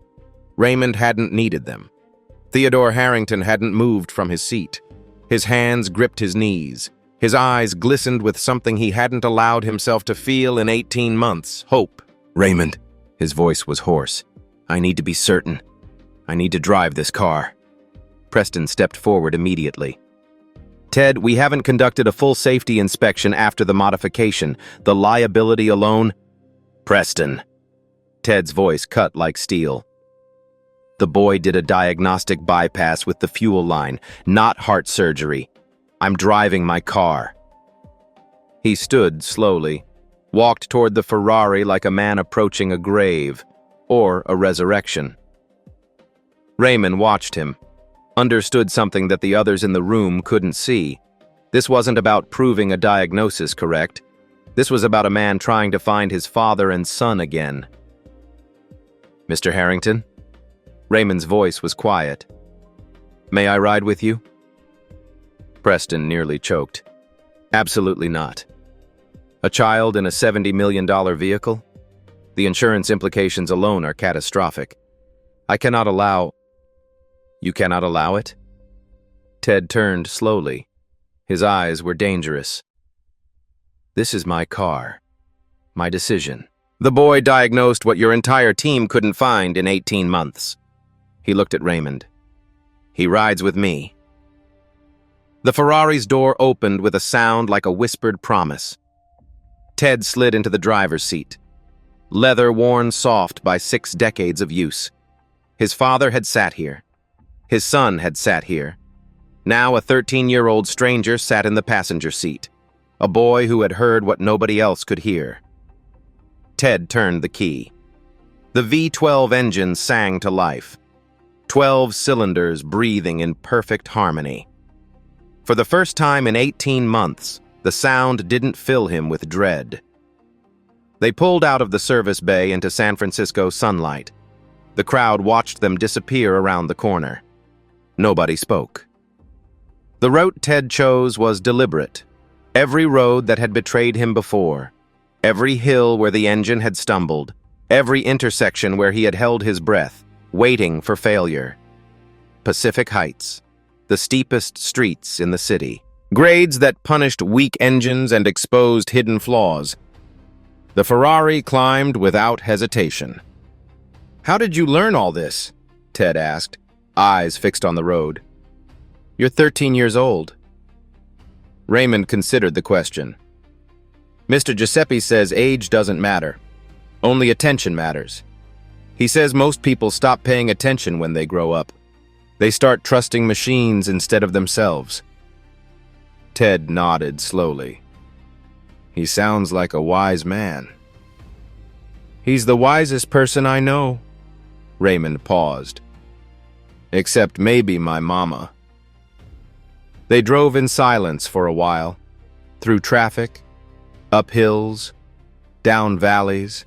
[SPEAKER 1] Raymond hadn't needed them. Theodore Harrington hadn't moved from his seat. His hands gripped his knees. His eyes glistened with something he hadn't allowed himself to feel in 18 months, hope. Raymond, his voice was hoarse. I need to be certain. I need to drive this car. Preston stepped forward immediately. Ted, we haven't conducted a full safety inspection after the modification. The liability alone... Preston. Ted's voice cut like steel. The boy did a diagnostic bypass with the fuel line, not heart surgery. I'm driving my car. He stood slowly, walked toward the Ferrari like a man approaching a grave, or a resurrection. Raymond watched him, understood something that the others in the room couldn't see. This wasn't about proving a diagnosis correct. This was about a man trying to find his father and son again. Mr. Harrington? Raymond's voice was quiet. May I ride with you? Preston nearly choked. Absolutely not. A child in a $70 million vehicle? The insurance implications alone are catastrophic. I cannot allow... You cannot allow it? Ted turned slowly. His eyes were dangerous. This is my car. My decision. The boy diagnosed what your entire team couldn't find in 18 months. He looked at Raymond. He rides with me. The Ferrari's door opened with a sound like a whispered promise. Ted slid into the driver's seat. Leather worn soft by 6 decades of use. His father had sat here. His son had sat here. Now a 13-year-old stranger sat in the passenger seat. A boy who had heard what nobody else could hear. Ted turned the key. The V12 engine sang to life. 12 cylinders breathing in perfect harmony. For the first time in 18 months, the sound didn't fill him with dread. They pulled out of the service bay into San Francisco sunlight. The crowd watched them disappear around the corner. Nobody spoke. The route Ted chose was deliberate. Every road that had betrayed him before, every hill where the engine had stumbled, every intersection where he had held his breath, waiting for failure. Pacific Heights, the steepest streets in the city. Grades that punished weak engines and exposed hidden flaws. The Ferrari climbed without hesitation. How did you learn all this? Ted asked, eyes fixed on the road. You're 13 years old. Raymond considered the question. Mr. Giuseppe says age doesn't matter. Only attention matters. He says most people stop paying attention when they grow up. They start trusting machines instead of themselves. Ted nodded slowly. He sounds like a wise man. He's the wisest person I know. Raymond paused. Except maybe my mama. They drove in silence for a while, through traffic, up hills, down valleys.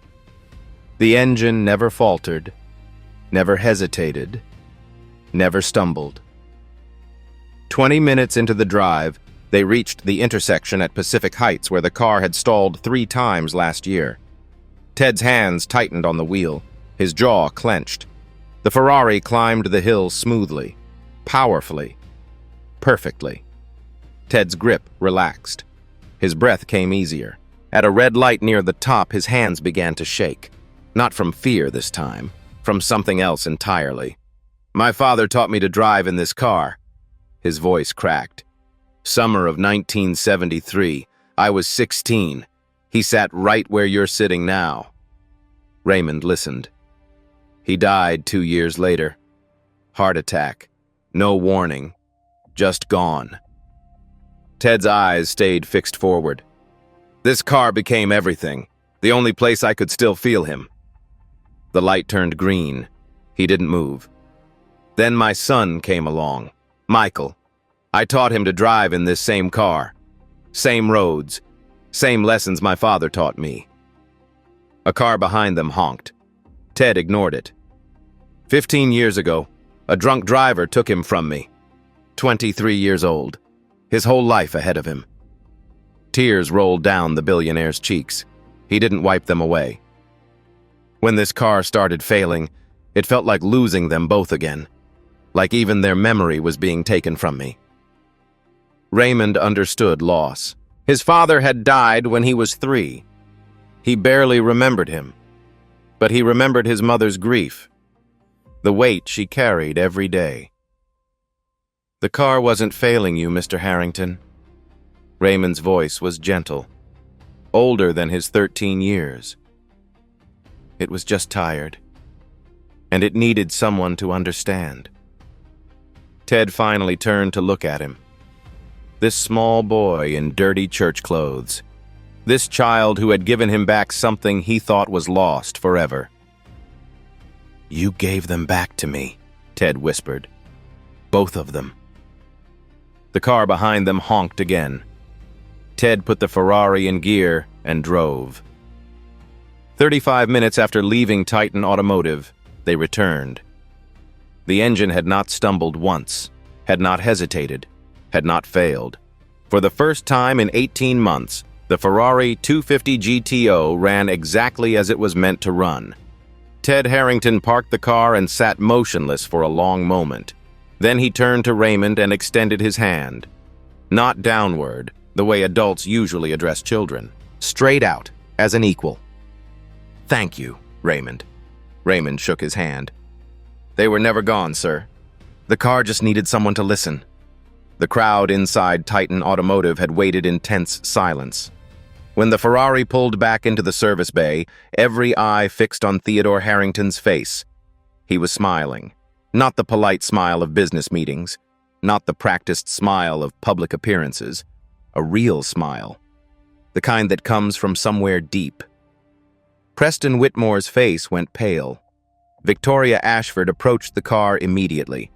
[SPEAKER 1] The engine never faltered, never hesitated, never stumbled. 20 minutes into the drive, they reached the intersection at Pacific Heights where the car had stalled 3 times last year. Ted's hands tightened on the wheel, his jaw clenched. The Ferrari climbed the hill smoothly, powerfully, perfectly. Ted's grip relaxed. His breath came easier. At a red light near the top, his hands began to shake. Not from fear this time, from something else entirely. My father taught me to drive in this car. His voice cracked. Summer of 1973. I was 16. He sat right where you're sitting now. Raymond listened. He died 2 years later. Heart attack. No warning. Just gone. Ted's eyes stayed fixed forward. This car became everything. The only place I could still feel him. The light turned green. He didn't move. Then my son came along. Michael. I taught him to drive in this same car. Same roads. Same lessons my father taught me. A car behind them honked. Ted ignored it. 15 years ago, a drunk driver took him from me. 23 years old. His whole life ahead of him. Tears rolled down the billionaire's cheeks. He didn't wipe them away. When this car started failing, it felt like losing them both again. Like even their memory was being taken from me. Raymond understood loss. His father had died when he was 3. He barely remembered him. But he remembered his mother's grief. The weight she carried every day. The car wasn't failing you, Mr. Harrington. Raymond's voice was gentle. Older than his 13 years. It was just tired. And it needed someone to understand. Ted finally turned to look at him. This small boy in dirty church clothes. This child who had given him back something he thought was lost forever. You gave them back to me, Ted whispered. Both of them. The car behind them honked again. Ted put the Ferrari in gear and drove. 35 minutes after leaving Titan Automotive, they returned. The engine had not stumbled once, had not hesitated, had not failed. For the first time in 18 months, the Ferrari 250 GTO ran exactly as it was meant to run. Ted Harrington parked the car and sat motionless for a long moment. Then he turned to Raymond and extended his hand. Not downward, the way adults usually address children. Straight out, as an equal. Thank you, Raymond. Raymond shook his hand. They were never gone, sir. The car just needed someone to listen. The crowd inside Titan Automotive had waited in tense silence. When the Ferrari pulled back into the service bay, every eye fixed on Theodore Harrington's face. He was smiling. Not the polite smile of business meetings. Not the practiced smile of public appearances. A real smile. The kind that comes from somewhere deep. Preston Whitmore's face went pale. Victoria Ashford approached the car immediately.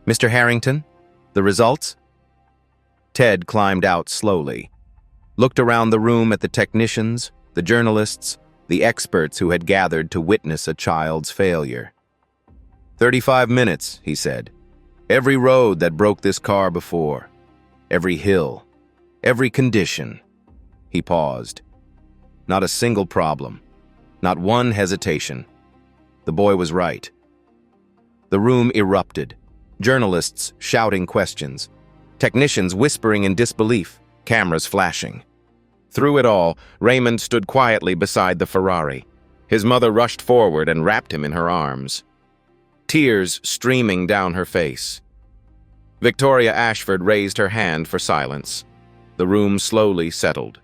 [SPEAKER 1] Mr. Harrington, the results? Ted climbed out slowly. Looked around the room at the technicians, the journalists, the experts who had gathered to witness a child's failure. 35 minutes, he said. Every road that broke this car before. Every hill. Every condition. He paused. Not a single problem. Not one hesitation. The boy was right. The room erupted. Journalists shouting questions. Technicians whispering in disbelief. Cameras flashing. Through it all, Raymond stood quietly beside the Ferrari. His mother rushed forward and wrapped him in her arms. Tears streaming down her face. Victoria Ashford raised her hand for silence. The room slowly settled.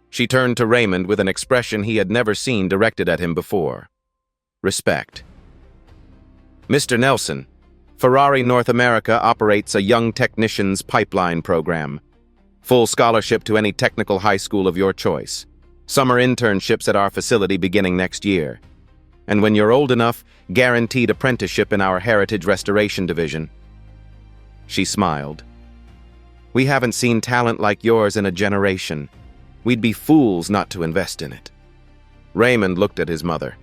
[SPEAKER 1] She turned to Raymond with an expression he had never seen directed at him before. Respect. Mr. Nelson, Ferrari North America operates a Young Technicians Pipeline program. Full scholarship to any technical high school of your choice. Summer internships at our facility beginning next year. And when you're old enough, guaranteed apprenticeship in our Heritage Restoration Division. She smiled. We haven't seen talent like yours in a generation. We'd be fools not to invest in it. Raymond looked at his mother.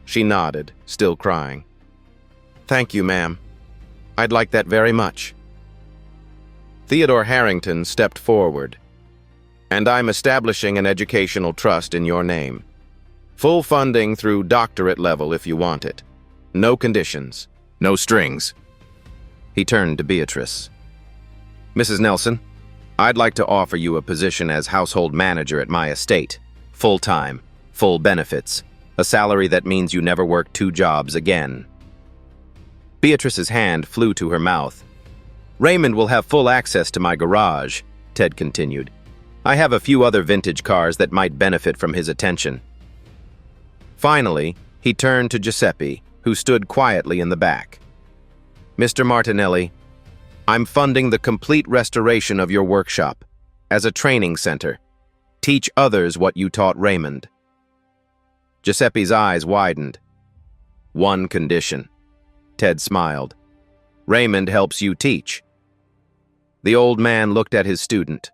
[SPEAKER 1] She nodded, still crying. Thank you, ma'am. I'd like that very much. Theodore Harrington stepped forward. And I'm establishing an educational trust in your name. Full funding through doctorate level if you want it. No conditions. No strings. He turned to Beatrice. Mrs. Nelson, I'd like to offer you a position as household manager at my estate. Full-time, full benefits. A salary that means you never work 2 jobs again. Beatrice's hand flew to her mouth. Raymond will have full access to my garage, Ted continued. I have a few other vintage cars that might benefit from his attention. Finally, he turned to Giuseppe, who stood quietly in the back. Mr. Martinelli, I'm funding the complete restoration of your workshop as a training center. Teach others what you taught Raymond. Giuseppe's eyes widened. One condition. Ted smiled. Raymond helps you teach. The old man looked at his student.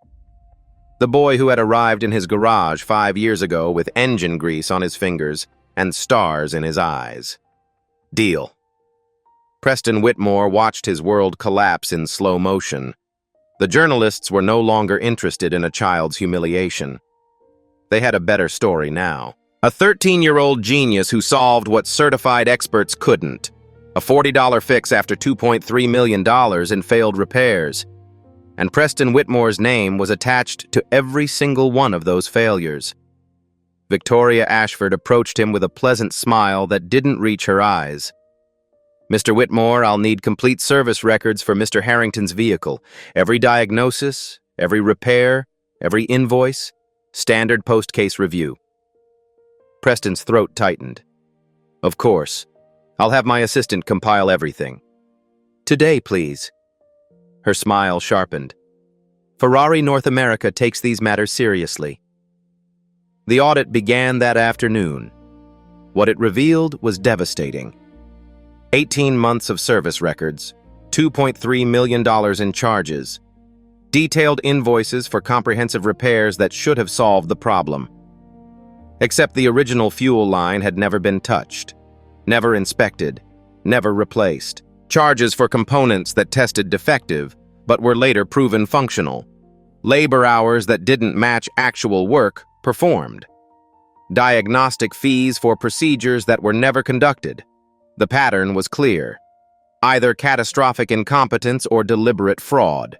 [SPEAKER 1] The boy who had arrived in his garage 5 years ago with engine grease on his fingers and stars in his eyes. Deal. Preston Whitmore watched his world collapse in slow motion. The journalists were no longer interested in a child's humiliation. They had a better story now. A 13-year-old genius who solved what certified experts couldn't. A $40 fix after $2.3 million in failed repairs. And Preston Whitmore's name was attached to every single one of those failures. Victoria Ashford approached him with a pleasant smile that didn't reach her eyes. Mr. Whitmore, I'll need complete service records for Mr. Harrington's vehicle. Every diagnosis, every repair, every invoice, standard post-case review. Preston's throat tightened. Of course. I'll have my assistant compile everything. Today, please. Her smile sharpened. Ferrari North America takes these matters seriously. The audit began that afternoon. What it revealed was devastating. 18 months of service records, $2.3 million in charges, detailed invoices for comprehensive repairs that should have solved the problem. Except the original fuel line had never been touched, never inspected, never replaced. Charges for components that tested defective, but were later proven functional. Labor hours that didn't match actual work performed. Diagnostic fees for procedures that were never conducted. The pattern was clear. Either catastrophic incompetence or deliberate fraud.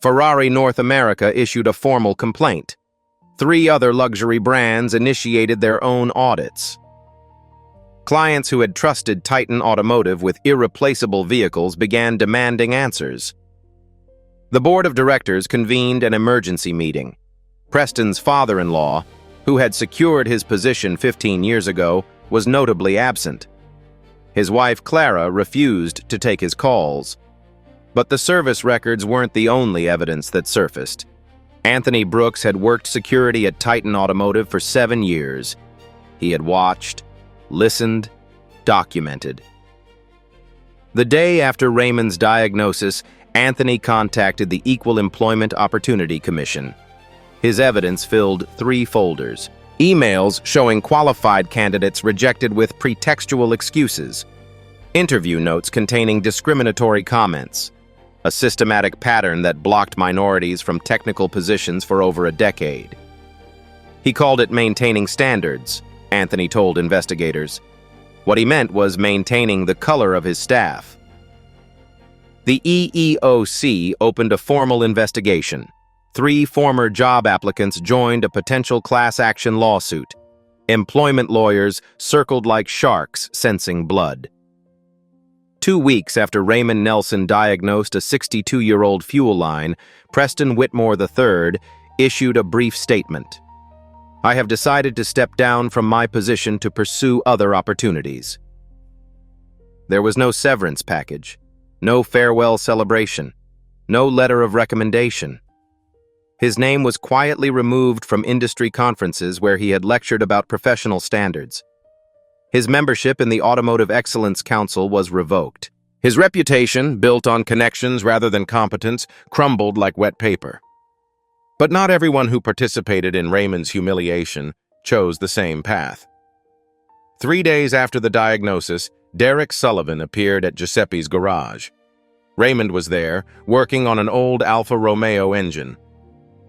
[SPEAKER 1] Ferrari North America issued a formal complaint. 3 other luxury brands initiated their own audits. Clients who had trusted Titan Automotive with irreplaceable vehicles began demanding answers. The board of directors convened an emergency meeting. Preston's father-in-law, who had secured his position 15 years ago, was notably absent. His wife Clara refused to take his calls. But the service records weren't the only evidence that surfaced. Anthony Brooks had worked security at Titan Automotive for 7 years. He had watched, listened, documented. The day after Raymond's diagnosis, Anthony contacted the Equal Employment Opportunity Commission. His evidence filled 3 folders. Emails showing qualified candidates rejected with pretextual excuses. Interview notes containing discriminatory comments. A systematic pattern that blocked minorities from technical positions for over a decade. He called it maintaining standards, Anthony told investigators. What he meant was maintaining the color of his staff. The EEOC opened a formal investigation. 3 former job applicants joined a potential class action lawsuit. Employment lawyers circled like sharks, sensing blood. 2 weeks after Raymond Nelson diagnosed a 62-year-old fuel line, Preston Whitmore III issued a brief statement. I have decided to step down from my position to pursue other opportunities. There was no severance package, no farewell celebration, no letter of recommendation. His name was quietly removed from industry conferences where he had lectured about professional standards. His membership in the Automotive Excellence Council was revoked. His reputation, built on connections rather than competence, crumbled like wet paper. But not everyone who participated in Raymond's humiliation chose the same path. 3 days after the diagnosis, Derek Sullivan appeared at Giuseppe's garage. Raymond was there, working on an old Alfa Romeo engine.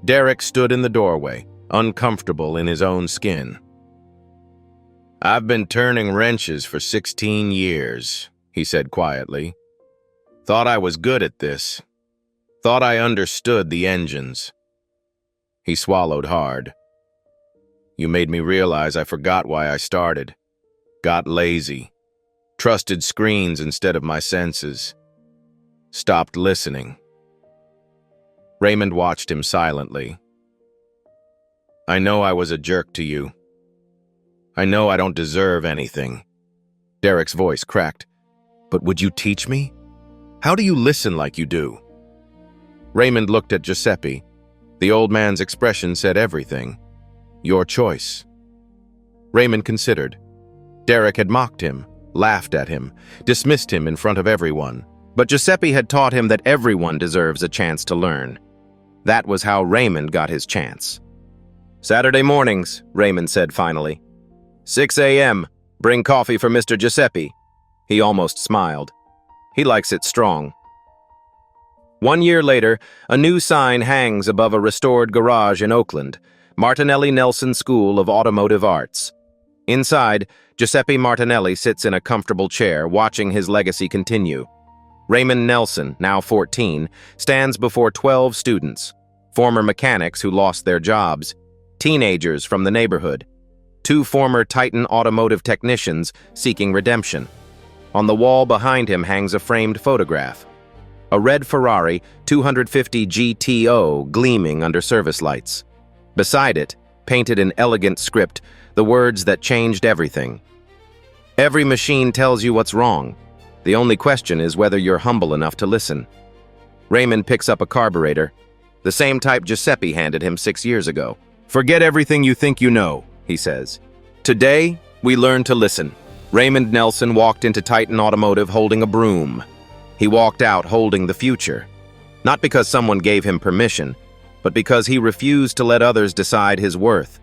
[SPEAKER 1] Derek stood in the doorway, uncomfortable in his own skin. I've been turning wrenches for 16 years, he said quietly. Thought I was good at this. Thought I understood the engines. He swallowed hard. You made me realize I forgot why I started. Got lazy. Trusted screens instead of my senses. Stopped listening. Raymond watched him silently. I know I was a jerk to you. I know I don't deserve anything. Derek's voice cracked. But would you teach me? How do you listen like you do? Raymond looked at Giuseppe. The old man's expression said everything. Your choice. Raymond considered. Derek had mocked him, laughed at him, dismissed him in front of everyone. But Giuseppe had taught him that everyone deserves a chance to learn. That was how Raymond got his chance. Saturday mornings, Raymond said finally. 6 a.m. Bring coffee for Mr. Giuseppe. He almost smiled. He likes it strong. 1 year later, a new sign hangs above a restored garage in Oakland, Martinelli Nelson School of Automotive Arts. Inside, Giuseppe Martinelli sits in a comfortable chair, watching his legacy continue. Raymond Nelson, now 14, stands before 12 students, former mechanics who lost their jobs, teenagers from the neighborhood, 2 former Titan automotive technicians seeking redemption. On the wall behind him hangs a framed photograph. A red Ferrari 250 GTO gleaming under service lights. Beside it, painted in elegant script, the words that changed everything. Every machine tells you what's wrong. The only question is whether you're humble enough to listen. Raymond picks up a carburetor, the same type Giuseppe handed him 6 years ago. Forget everything you think you know, he says. Today, we learn to listen. Raymond Nelson walked into Titan Automotive holding a broom. He walked out holding the future. Not because someone gave him permission, but because he refused to let others decide his worth.